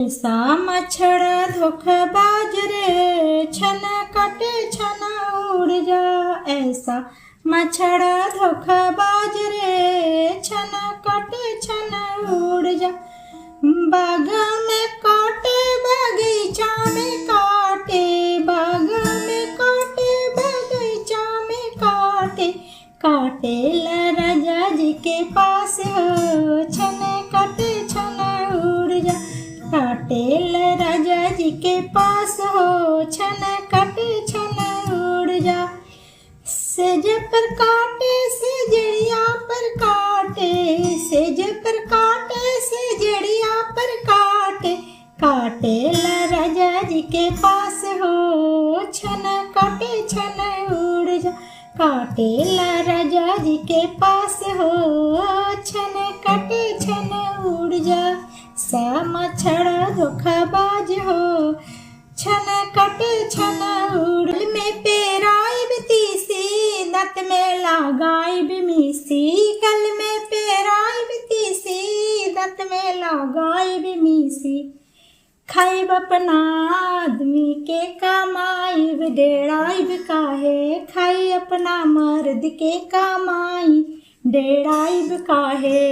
ऐसा मच्छड़ा धोखेबाज रे, छन कटे छन उड़ जा। ऐसा मच्छड़ा धोखेबाज रे, छन कटे छन उड़ जा। बाग में काटे बगीचा में काटे, बाग में काटे बगीचा में काटे। काटे ला राजा जी के पास हो, छन कटे छन उड़ जा। काटे ला राजा जी के पास हो, छन कटे छन उड़ जा। सेज पर काटे सेजड़िया पर काटे, सेज पर काटे सेजड़िया पर काटे। काटे ला राजा जी के पास हो, छन काटे छन उड़ जा। काटे ला राजा जी के पास हो, छन काटे छन उड़ जा। सा मच्छड़ा धोखेबाज हो, छन काटे छन उड़। में पेराई तीसी, दांत में लगाई मीसी। गल में पेराई तीसी, दांत में लगाई मीसी। खाइब अपना आदमी के कमाई, डेराइब काहे। खाई अपना मर्द के कमाई, डेराइब काहे।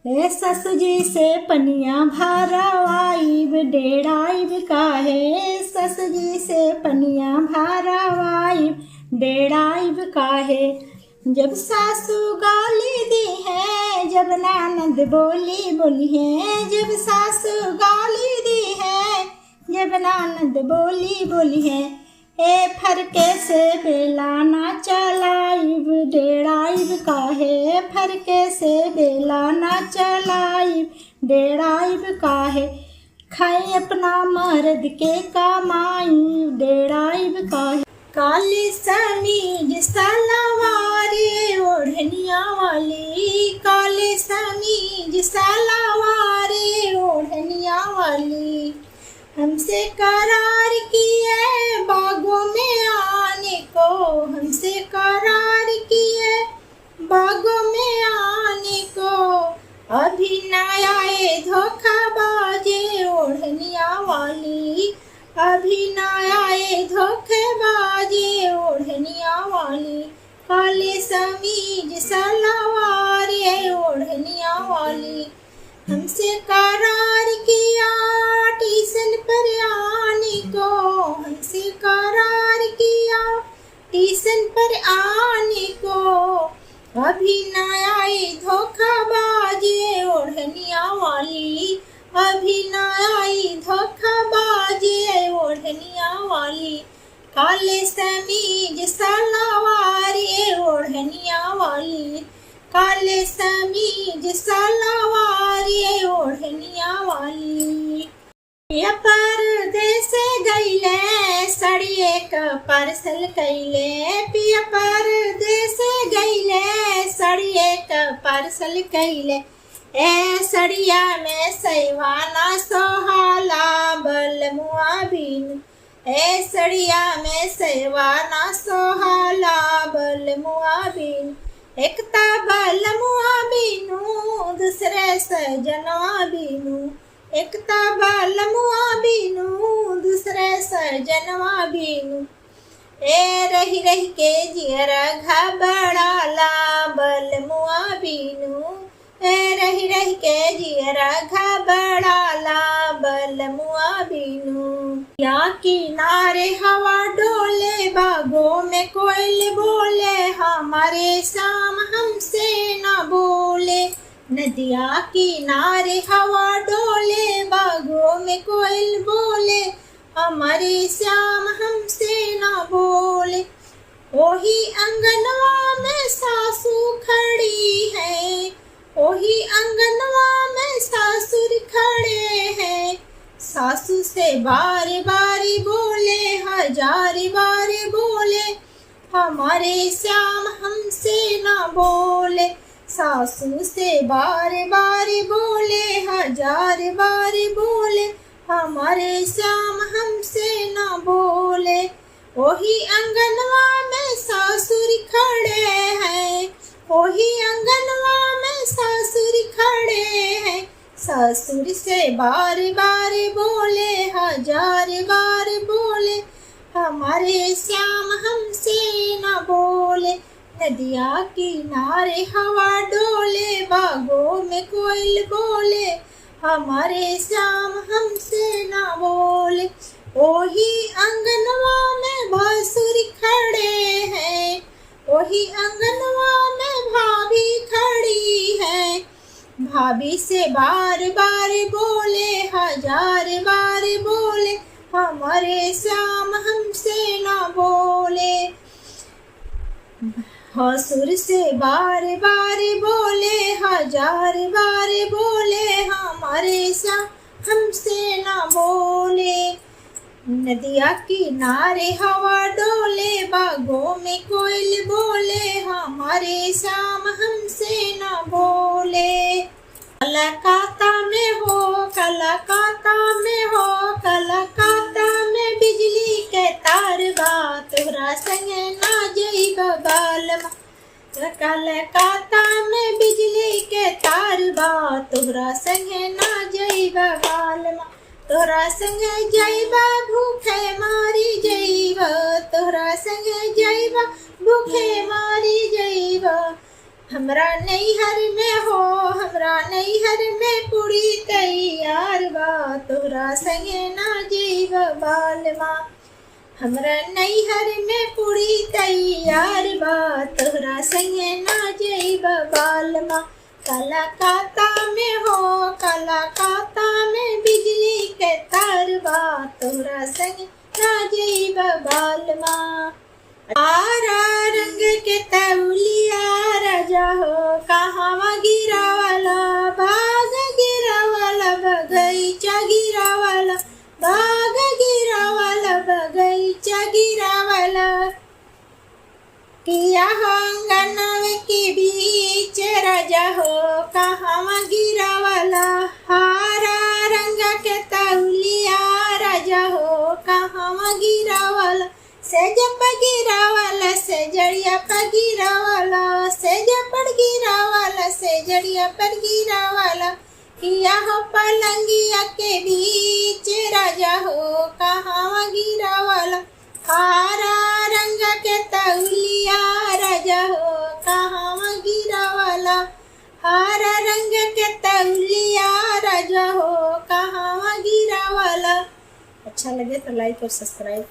ए ससु जी से पनिया भरवाइब, डेराइब काहे। ससु जी से पनिया भरवाइब, डेराइब काहे। जब सासू गाली दी है, जब ननद बोली बोली है। जब सासू गाली दी है, जब ननद बोली बोली है। ए फरके से बेला ना चलाइब, डेराइब काहे। फरके से बेला ना चलाइब, डेराइब काहे। खाई अपना मर्द के कमाई, डेराइब काहे। काली समीज सलवार ओढ़निया वाली, काली समीज सलवार ओढ़निया वाली। हमसे करार किए बागों में आने को, हमसे करार किए बागों में आने को। अभी न आए धोखेबाजे ओढ़निया वाली, अभी न आए धोखेबाजे ओढ़निया वाली। काले समीज सलवार ओढ़निया वाली। हमसे करार किया स्टेशन पर आने को, हमसे करार किया स्टेशन पर आने को। अभी न आए धोखेबाजे ओढ़निया वाली, अभी न आई धोखेबाजे ओढ़निया वाली। काले समीज सलवार ओढ़निया वाली, काले समीज सलवार ओढ़निया वाली। पिया परदेस गईले, सड़िए का पार्सल कैले। पिया परदेस गईले, सड़िए का पार्सल कैले। ए सड़िया में सैवाना सोहाला बलमुआ बिनु। ए सड़िया में सैवाना सोहाला बलमुआ बिनु। एकता बलमुआ बिनु, दूसरे सजनवा बिनु। एकता बलमुआ बिनु, दूसरे सजनवा बिनु। ए रही रही के जियरा घबड़ाला बलमुआ बिनु। ए रही रही के जियरा घबड़ाला बलमुआ बिनु। या किनारे हवा डोले, बागों में कोयल बोले। हमारे शाम हमसे न बोले। नदिया किनारे हवा डोले, बागों में कोयल बोले। हमारे श्याम हमसे न बोले। ओही अंगनवा में सासू खड़ी है, ओही अंगनवा में सासुर खड़े हैं। सासू से बार बार बोले, हजार बार बोले। हमारे श्याम हमसे न बोले। सासू से बार बार बोले, हजार बार बोले। हमारे श्याम हमसे न बोले। वही अंगनवा में सासुर खड़े हैं, वही अंगनवा में सासुर खड़े हैं। ससुर से बार बार बोले, हजार बार बोले, हमारे श्याम हमसे न बोले। नदिया किनारे हवा डोले, बागों में कोयल बोले, हमारे श्याम हमसे न बोले। वही अंगनवा में भसुर खड़े हैं, वही अंगनवा में भाभी खड़ी है। भाभी से बार बार बोले, हजार बार बोले, हमारे श्याम हमसे न बोले। भसुर से बार बार बोले, हजार बार बोले, हमारे श्याम हमसे न बोले। नदिया किनारे हवा डोले, बागों में कोयल बोले, हमारे श्याम हमसे न बोले। कलकत्ता में हो, कलकत्ता में हो, कलकत्ता में बिजली के तार बा, तोहरा संगे ना जइब बालमा। कलकत्ता में बिजली के तार बा, तोहरा संगे ना जइब बालमा। तोहरा संगे जइबा भूखे मारी जइब, तोहरा संगे जइबा भूखे मारी जइब। हमरा नैहर में हो, हमरा नैहर में पूरी तैयार बा, तोहरा संगे ना जइब बालमा। हमरा नैहर में पूरी तैयार बा, तोहरा संगे ना जइब बालमा। कलकत्ता में हो, कलकत्ता में बिजली के तार बा, तोहरा संगे ना जइब बालमा। आरा रंग के तौलिया राजा हो, कहवा गिरावाला, बाग गिरावाला, बगैचा गिरावाला, बाग गिरावाला, बगैचा गिरावाला। किया हो अंगनव के बीच राजा हो, कहवा गिरावाला। हारा रंग के तौलिया राजा हो, कहवा गिरावाला। सेज पर गिरावाला, सेजड़िया पर गिरावाला, सेज पर गिरावाला, सेजड़िया पर गिरावाला। किया हो पलंगिया के बीच राजा हो, कहवा गिरावाला। हारा रंग के तौलिया राजा हो, कहवा गिरावाला। हारा रंग के तौलिया राजा हो, कहवा गिरावाला। अच्छा लगे तो लाइक और सब्सक्राइब